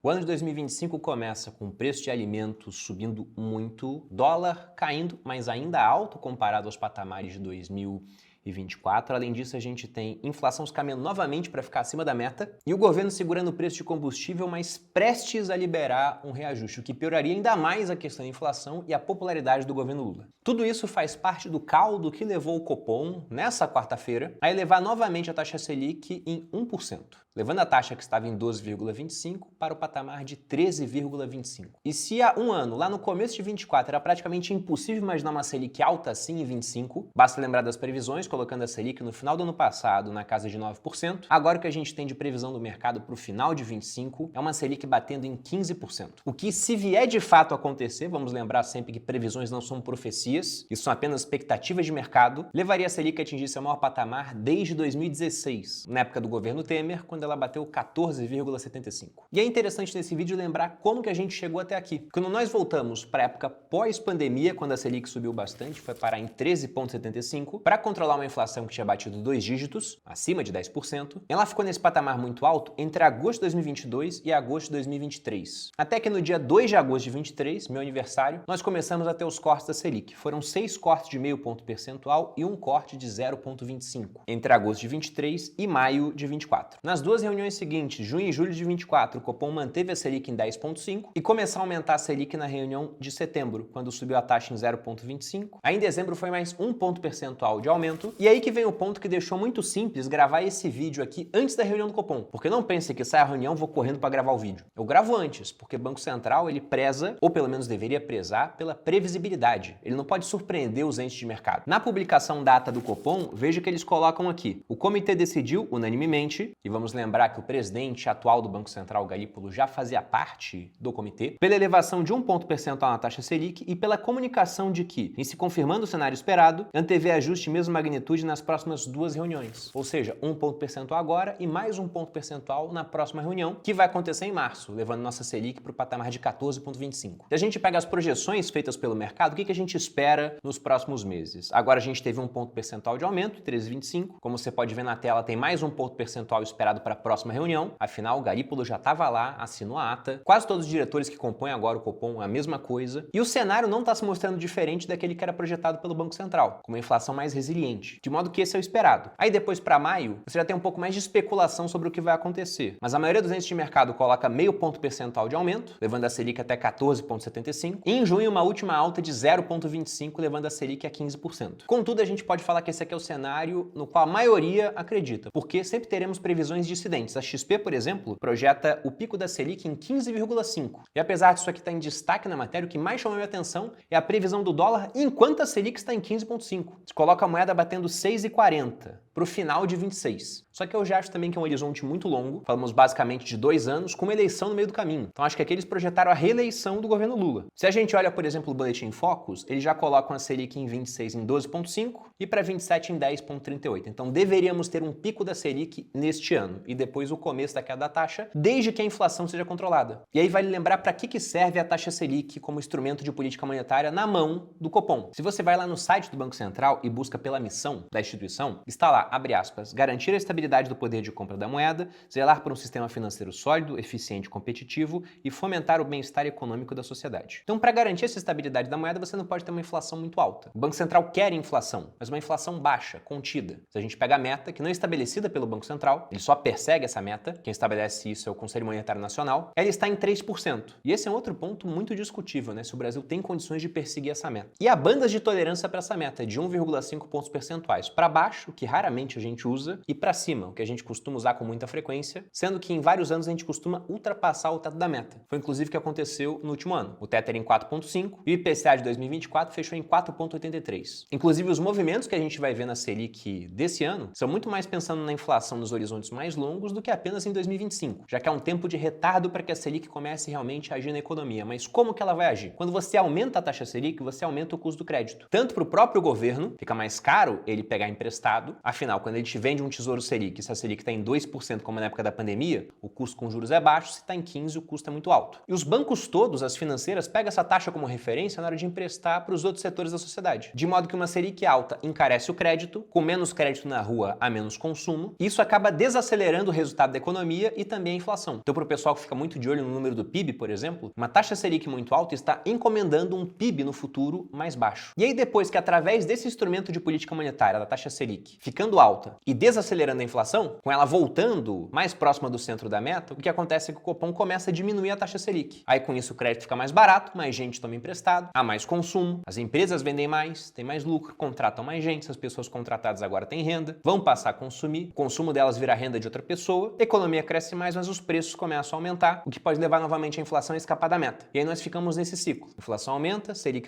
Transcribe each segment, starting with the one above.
O ano de 2025 começa com o preço de alimentos subindo muito, dólar caindo, mas ainda alto comparado aos patamares de 2024. Além disso, a gente tem inflação se caminhando novamente para ficar acima da meta e o governo segurando o preço de combustível, mas prestes a liberar um reajuste, o que pioraria ainda mais a questão da inflação e a popularidade do governo Lula. Tudo isso faz parte do caldo que levou o Copom, nessa quarta-feira, a elevar novamente a taxa Selic em 1%, levando a taxa que estava em 12,25 para o patamar de 13,25. E se há um ano, lá no começo de 24, era praticamente impossível imaginar uma Selic alta assim em 25, basta lembrar das previsões, colocando a Selic no final do ano passado na casa de 9%, agora o que a gente tem de previsão do mercado para o final de 25 é uma Selic batendo em 15%. O que, se vier de fato acontecer, vamos lembrar sempre que previsões não são profecias, isso são apenas expectativas de mercado, levaria a Selic a atingir seu maior patamar desde 2016, na época do governo Temer, quando ela bateu 14,75. E é interessante nesse vídeo lembrar como que a gente chegou até aqui. Quando nós voltamos para a época pós-pandemia, quando a Selic subiu bastante, foi parar em 13,75, para controlar uma inflação que tinha batido 2 dígitos, acima de 10%, ela ficou nesse patamar muito alto entre agosto de 2022 e agosto de 2023. Até que no dia 2 de agosto de 23, meu aniversário, nós começamos a ter os cortes da Selic. Foram 6 cortes de meio ponto percentual e um corte de 0,25, entre agosto de 23 e maio de 24. Nas duas reuniões seguintes, junho e julho de 24, o Copom manteve a Selic em 10,5 e começou a aumentar a Selic na reunião de setembro, quando subiu a taxa em 0,25. Aí em dezembro foi mais um ponto percentual de aumento. E aí que vem o ponto que deixou muito simples gravar esse vídeo aqui antes da reunião do Copom. Porque não pense que sai a reunião, vou correndo para gravar o vídeo. Eu gravo antes, porque o Banco Central ele preza, ou pelo menos deveria prezar, pela previsibilidade. Ele não pode surpreender os entes de mercado. Na publicação da ata do Copom, veja que eles colocam aqui: o comitê decidiu unanimemente, e vamos lembrar que o presidente atual do Banco Central, Galípolo, já fazia parte do comitê, pela elevação de um ponto percentual na taxa Selic e pela comunicação de que, em se confirmando o cenário esperado, antevê ajuste mesma magnitude nas próximas duas reuniões. Ou seja, um ponto percentual agora e mais um ponto percentual na próxima reunião, que vai acontecer em março, levando nossa Selic para o patamar de 14,25. Se a gente pega as projeções feitas pelo mercado, o que a gente espera nos próximos meses? Agora a gente teve um ponto percentual de aumento, 13,25. Como você pode ver na tela, tem mais um ponto percentual esperado para a próxima reunião. Afinal, o Galípolo já estava lá, assinou a ata. Quase todos os diretores que compõem agora o Copom é a mesma coisa. E o cenário não está se mostrando diferente daquele que era projetado pelo Banco Central, com uma inflação mais resiliente. De modo que esse é o esperado. Aí depois, para maio, você já tem um pouco mais de especulação sobre o que vai acontecer. Mas a maioria dos entes de mercado coloca meio ponto percentual de aumento, levando a Selic até 14,75. E em junho, uma última alta de 0,25, levando a Selic a 15%. Contudo, a gente pode falar que esse aqui é o cenário no qual a maioria acredita, porque sempre teremos previsões dissidentes. A XP, por exemplo, projeta o pico da Selic em 15,5. E apesar disso aqui estar em destaque na matéria, o que mais chamou a minha atenção é a previsão do dólar enquanto a Selic está em 15,5. Se coloca a moeda batendo 6,40 para o final de 26. Só que eu já acho também que é um horizonte muito longo, falamos basicamente de 2 anos, com uma eleição no meio do caminho. Então acho que aqui eles projetaram a reeleição do governo Lula. Se a gente olha, por exemplo, o Boletim Focus, eles já colocam a Selic em 26 em 12,5 e para 27 em 10,38. Então deveríamos ter um pico da Selic neste ano e depois o começo da queda da taxa, desde que a inflação seja controlada. E aí vale lembrar para que serve a taxa Selic como instrumento de política monetária na mão do Copom. Se você vai lá no site do Banco Central e busca pela missão da instituição, está lá, abre aspas, garantir a estabilidade do poder de compra da moeda, zelar por um sistema financeiro sólido, eficiente e competitivo e fomentar o bem-estar econômico da sociedade. Então, para garantir essa estabilidade da moeda, você não pode ter uma inflação muito alta. O Banco Central quer inflação, mas uma inflação baixa, contida. Se a gente pega a meta, que não é estabelecida pelo Banco Central, ele só persegue essa meta, quem estabelece isso é o Conselho Monetário Nacional, ela está em 3%. E esse é um outro ponto muito discutível, né? Se o Brasil tem condições de perseguir essa meta. E há bandas de tolerância para essa meta, de 1,5 pontos percentuais. Para baixo, que raramente a gente usa, e para cima, o que a gente costuma usar com muita frequência, sendo que em vários anos a gente costuma ultrapassar o teto da meta. Foi inclusive o que aconteceu no último ano. O teto era em 4,5 e o IPCA de 2024 fechou em 4,83. Inclusive, os movimentos que a gente vai ver na Selic desse ano são muito mais pensando na inflação nos horizontes mais longos do que apenas em 2025, já que há um tempo de retardo para que a Selic comece realmente a agir na economia. Mas como que ela vai agir? Quando você aumenta a taxa Selic, você aumenta o custo do crédito. Tanto para o próprio governo, fica mais caro ele pegar emprestado, Afinal, quando ele te vende um Tesouro Selic, se a Selic está em 2%, como na época da pandemia, o custo com juros é baixo, se está em 15%, o custo é muito alto. E os bancos todos, as financeiras, pegam essa taxa como referência na hora de emprestar para os outros setores da sociedade. De modo que uma Selic alta encarece o crédito, com menos crédito na rua, há menos consumo, e isso acaba desacelerando o resultado da economia e também a inflação. Então, para o pessoal que fica muito de olho no número do PIB, por exemplo, uma taxa Selic muito alta está encomendando um PIB no futuro mais baixo. E aí, depois que através desse instrumento de política monetária, da taxa Selic, ficando alta e desacelerando a inflação, com ela voltando mais próxima do centro da meta, o que acontece é que o Copom começa a diminuir a taxa Selic. Aí, com isso, o crédito fica mais barato, mais gente toma emprestado, há mais consumo, as empresas vendem mais, tem mais lucro, contratam mais gente, as pessoas contratadas agora têm renda, vão passar a consumir, o consumo delas vira renda de outra pessoa, a economia cresce mais, mas os preços começam a aumentar, o que pode levar novamente a inflação a escapar da meta. E aí nós ficamos nesse ciclo. Inflação aumenta, Selic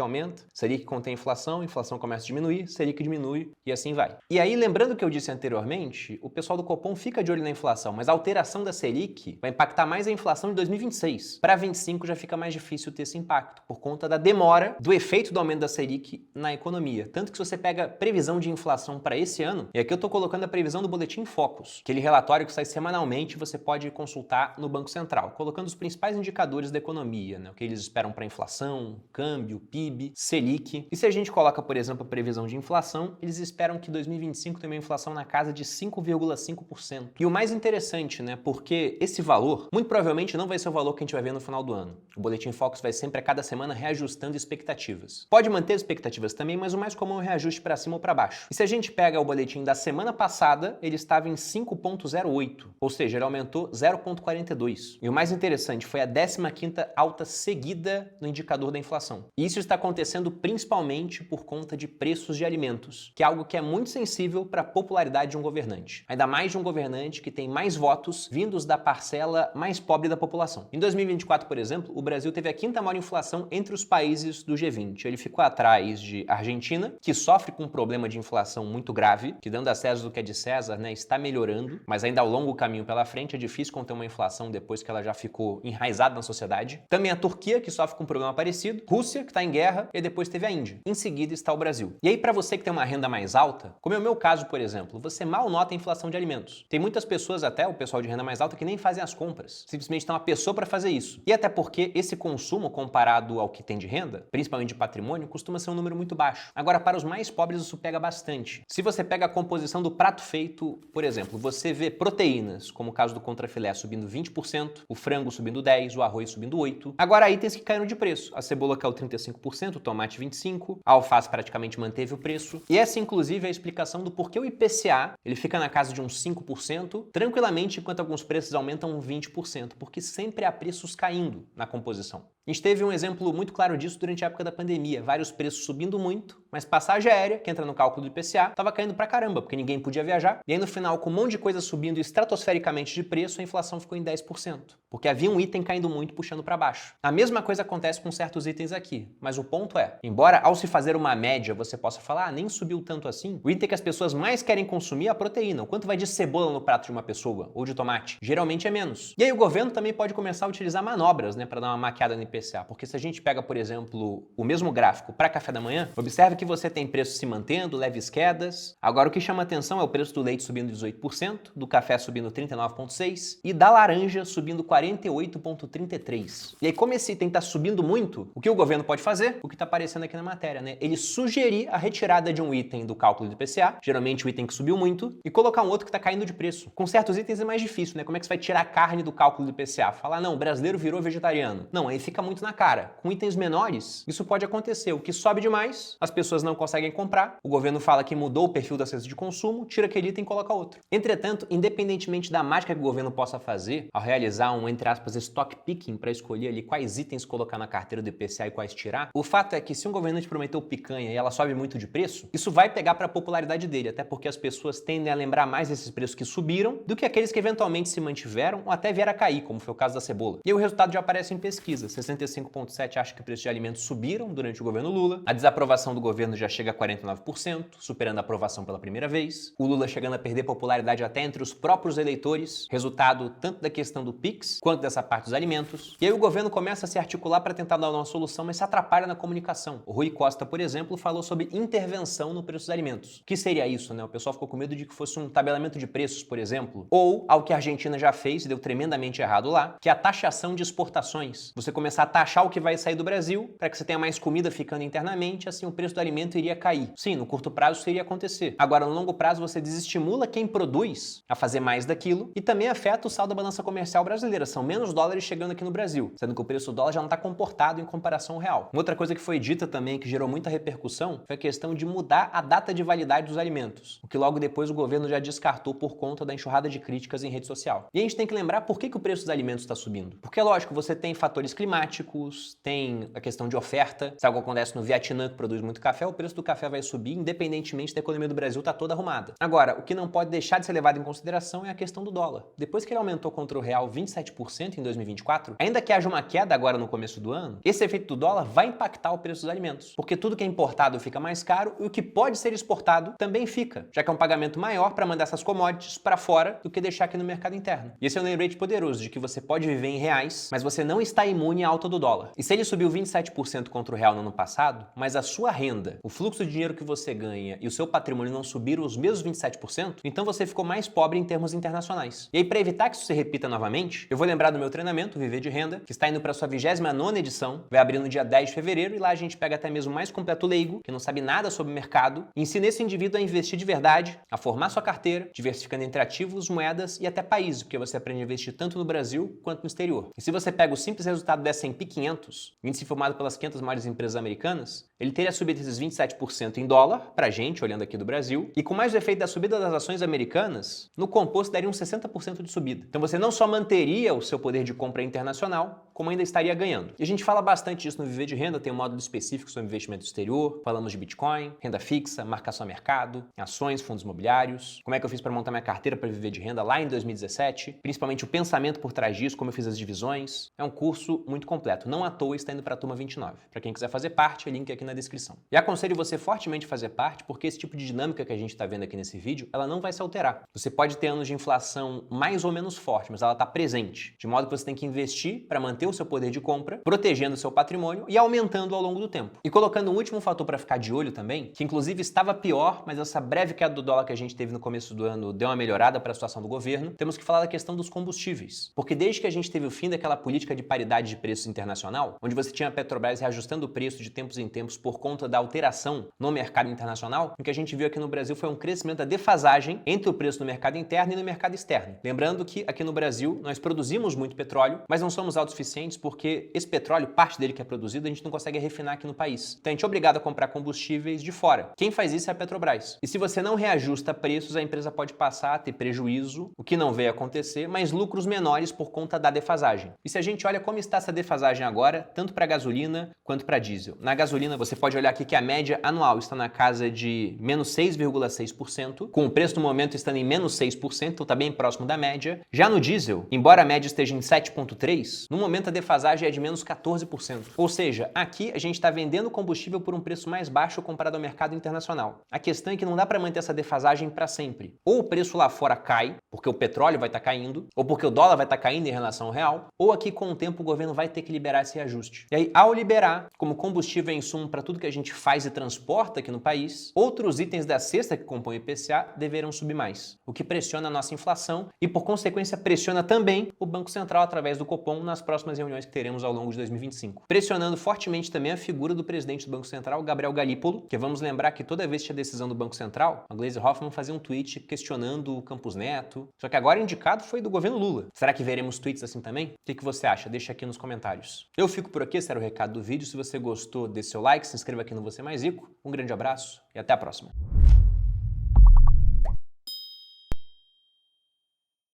contém inflação começa a diminuir, Selic diminui e assim vai. E aí, lembrando o que eu disse anteriormente, o pessoal do Copom fica de olho na inflação, mas a alteração da Selic vai impactar mais a inflação de 2026. Para 2025 já fica mais difícil ter esse impacto, por conta da demora do efeito do aumento da Selic na economia. Tanto que se você pega previsão de inflação para esse ano, e aqui eu estou colocando a previsão do Boletim Focus, aquele relatório que sai semanalmente, você pode consultar no Banco Central, colocando os principais indicadores da economia, né? O que eles esperam para inflação, câmbio, PIB, Selic. E se a gente coloca, por exemplo, a previsão de inflação, eles esperam que 2025 tenha uma inflação na casa de 5,5%. E o mais interessante, né? Porque esse valor, muito provavelmente não vai ser o valor que a gente vai ver no final do ano. O Boletim Focus vai sempre a cada semana reajustando expectativas. Pode manter expectativas também, mas o mais comum é o reajuste para cima ou para baixo. E se a gente pega o boletim da semana passada, ele estava em 5,08, ou seja, ele aumentou 0,42. E o mais interessante, foi a 15ª alta seguida no indicador da inflação. E isso está acontecendo principalmente por conta de preços de alimentos, que é algo que é muito sensível para a popularidade de um governante. Ainda mais de um governante que tem mais votos vindos da parcela mais pobre da população. Em 2024, por exemplo, o Brasil teve a 5ª maior inflação entre os países do G20. Ele ficou atrás de Argentina, que sofre com um problema de inflação muito grave, que dando a César do que é de César, né, está melhorando, mas ainda há um longo caminho pela frente, é difícil conter uma inflação depois que ela já ficou enraizada na sociedade. Também a Turquia, que sofre com um problema parecido, Rússia, que está em guerra, e depois teve a Índia. Em seguida está o Brasil. E aí, para você que tem uma renda mais alta, como é o meu caso, por exemplo, você mal nota a inflação de alimentos. Tem muitas pessoas, até o pessoal de renda mais alta, que nem fazem as compras. Simplesmente tem uma pessoa para fazer isso. E até porque esse consumo, comparado ao que tem de renda, principalmente de patrimônio, costuma ser um número muito baixo. Agora, para os mais pobres, isso pega bastante. Se você pega a composição do prato feito, por exemplo, você vê proteínas, como o caso do contrafilé, subindo 20%, o frango subindo 10%, o arroz subindo 8%. Agora, itens que caíram de preço. A cebola caiu 35%, o tomate 25%, a alface praticamente manteve o preço. E essa, inclusive, é a explicação do porquê o IPCA ele fica na casa de uns 5%, tranquilamente, enquanto alguns preços aumentam 20%, porque sempre há preços caindo na composição. A gente teve um exemplo muito claro disso durante a época da pandemia. Vários preços subindo muito, mas passagem aérea, que entra no cálculo do IPCA, estava caindo pra caramba, porque ninguém podia viajar. E aí, no final, com um monte de coisa subindo estratosfericamente de preço, a inflação ficou em 10%. Porque havia um item caindo muito, puxando para baixo. A mesma coisa acontece com certos itens aqui. Mas o ponto é, embora ao se fazer uma média, você possa falar, nem subiu tanto assim, o item que as pessoas mais querem consumir é a proteína. O quanto vai de cebola no prato de uma pessoa, ou de tomate? Geralmente é menos. E aí o governo também pode começar a utilizar manobras, né, para dar uma maquiada no IPCA. Porque se a gente pega, por exemplo, o mesmo gráfico para café da manhã, observe que você tem preços se mantendo, leves quedas. Agora o que chama atenção é o preço do leite subindo 18%, do café subindo 39,6% e da laranja subindo 48,33%. E aí, como esse item está subindo muito, o que o governo pode fazer? O que está aparecendo aqui na matéria, né? Ele sugerir a retirada de um item do cálculo do IPCA, geralmente o item que subiu muito, e colocar um outro que está caindo de preço. Com certos itens é mais difícil, né? Como é que você vai tirar a carne do cálculo do IPCA? Falar, não, o brasileiro virou vegetariano. Não, aí fica muito na cara. Com itens menores, isso pode acontecer. O que sobe demais, as pessoas não conseguem comprar, o governo fala que mudou o perfil da cesta de consumo, tira aquele item e coloca outro. Entretanto, independentemente da mágica que o governo possa fazer, ao realizar um, entre aspas, stock picking para escolher ali quais itens colocar na carteira do IPCA e quais tirar, o fato é que se um governante prometeu picanha e ela sobe muito de preço, isso vai pegar para a popularidade dele, até porque as pessoas tendem a lembrar mais desses preços que subiram do que aqueles que eventualmente se mantiveram ou até vieram a cair, como foi o caso da cebola. E o resultado já aparece em pesquisa. 65,7% acha que o preço de alimentos subiram durante o governo Lula. A desaprovação do governo já chega a 49%, superando a aprovação pela primeira vez. O Lula chegando a perder popularidade até entre os próprios eleitores, resultado tanto da questão do Pix quanto dessa parte dos alimentos. E aí o governo começa a se articular para tentar dar uma solução, mas se atrapalha na comunicação. O Rui Costa, por exemplo, falou sobre intervenção no preço dos alimentos. O que seria isso, né? O pessoal ficou com medo de que fosse um tabelamento de preços, por exemplo, ou algo que a Argentina já fez e deu tremendamente errado lá, que é a taxação de exportações. Você começar a taxar o que vai sair do Brasil para que você tenha mais comida ficando internamente, assim o preço do alimento iria cair. Sim, no curto prazo isso iria acontecer. Agora, no longo prazo, você desestimula quem produz a fazer mais daquilo e também afeta o saldo da balança comercial brasileira. São menos dólares chegando aqui no Brasil, sendo que o preço do dólar já não está comportado em comparação ao real. Uma outra coisa que foi dita também, que gerou muita repercussão, foi a questão de mudar a data de validade dos alimentos, o que logo depois o governo já descartou por conta da enxurrada de críticas em rede social. E a gente tem que lembrar por que o preço dos alimentos está subindo. Porque, lógico, você tem fatores climáticos, tem a questão de oferta. Se algo acontece no Vietnã, que produz muito café, o preço do café vai subir, independentemente da economia do Brasil estar toda arrumada. Agora, o que não pode deixar de ser levado em consideração é a questão do dólar. Depois que ele aumentou contra o real 27% em 2024, ainda que haja uma queda agora no começo do ano, esse efeito do dólar vai impactar o preço dos alimentos. Porque tudo que é importado fica mais caro e o que pode ser exportado também fica, já que é um pagamento maior para mandar essas commodities para fora do que deixar aqui no mercado interno. E esse é um lembrete poderoso de que você pode viver em reais, mas você não está imune à alta do dólar. E se ele subiu 27% contra o real no ano passado, mas a sua renda, o fluxo de dinheiro que você ganha e o seu patrimônio não subiram os mesmos 27%, então você ficou mais pobre em termos internacionais. E aí, para evitar que isso se repita novamente, eu vou lembrar do meu treinamento, Viver de Renda, que está indo para a sua 29ª edição, vai abrir no dia 10 de fevereiro, e lá a gente pega até mesmo o mais completo leigo, que não sabe nada sobre o mercado, e ensina esse indivíduo a investir de verdade, a formar sua carteira, diversificando entre ativos, moedas e até países, porque você aprende a investir tanto no Brasil quanto no exterior. E se você pega o simples resultado do S&P 500, índice formado pelas 500 maiores empresas americanas, ele teria subido esses 27% em dólar, pra gente, olhando aqui do Brasil, e com mais o efeito da subida das ações americanas, no composto daria uns 60% de subida. Então você não só manteria o seu poder de compra internacional, como ainda estaria ganhando. E a gente fala bastante disso no Viver de Renda, tem um módulo específico sobre investimento exterior, falamos de Bitcoin, renda fixa, marcação a mercado, ações, fundos imobiliários, como é que eu fiz para montar minha carteira para viver de renda lá em 2017, principalmente o pensamento por trás disso, como eu fiz as divisões. É um curso muito completo, não à toa está indo para a turma 29. Para quem quiser fazer parte, o link aqui na descrição. E aconselho você fortemente a fazer parte, porque esse tipo de dinâmica que a gente está vendo aqui nesse vídeo, ela não vai se alterar. Você pode ter anos de inflação mais ou menos forte, mas ela está presente, de modo que você tem que investir para manter o seu poder de compra, protegendo o seu patrimônio e aumentando ao longo do tempo. E colocando um último fator para ficar de olho também, que inclusive estava pior, mas essa breve queda do dólar que a gente teve no começo do ano deu uma melhorada para a situação do governo, temos que falar da questão dos combustíveis. Porque desde que a gente teve o fim daquela política de paridade de preços internacional, onde você tinha a Petrobras reajustando o preço de tempos em tempos por conta da alteração no mercado internacional, o que a gente viu aqui no Brasil foi um crescimento da defasagem entre o preço no mercado interno e no mercado externo. Lembrando que aqui no Brasil nós produzimos muito petróleo, mas não somos autossuficientes porque esse petróleo, parte dele que é produzido, a gente não consegue refinar aqui no país. Então a gente é obrigado a comprar combustíveis de fora. Quem faz isso é a Petrobras. E se você não reajusta preços, a empresa pode passar a ter prejuízo, o que não veio acontecer, mas lucros menores por conta da defasagem. E se a gente olha como está essa defasagem agora, tanto para gasolina quanto para diesel. Na gasolina, você pode olhar aqui que a média anual está na casa de menos 6,6%, com o preço no momento estando em menos 6%, então está bem próximo da média. Já no diesel, embora a média esteja em 7,3%, no momento a defasagem é de menos 14%. Ou seja, aqui a gente está vendendo combustível por um preço mais baixo comparado ao mercado internacional. A questão é que não dá para manter essa defasagem para sempre. Ou o preço lá fora cai, porque o petróleo vai estar caindo, ou porque o dólar vai estar caindo em relação ao real, ou aqui com o tempo o governo vai ter que liberar esse reajuste. E aí, ao liberar, como combustível é insumo para tudo que a gente faz e transporta aqui no país, outros itens da cesta que compõem o IPCA deverão subir mais, o que pressiona a nossa inflação e, por consequência, pressiona também o Banco Central através do Copom nas próximas reuniões que teremos ao longo de 2025. Pressionando fortemente também a figura do presidente do Banco Central, Gabriel Galípolo, que vamos lembrar que toda vez que tinha decisão do Banco Central, a Gleisi Hoffmann fazia um tweet questionando o Campos Neto, só que agora o indicado foi do governo Lula. Será que veremos tweets assim também? O que você acha? Deixa aqui nos comentários. Eu fico por aqui, esse era o recado do vídeo. Se você gostou, dê seu like, se inscreva aqui no Você Mais Rico. Um grande abraço e até a próxima.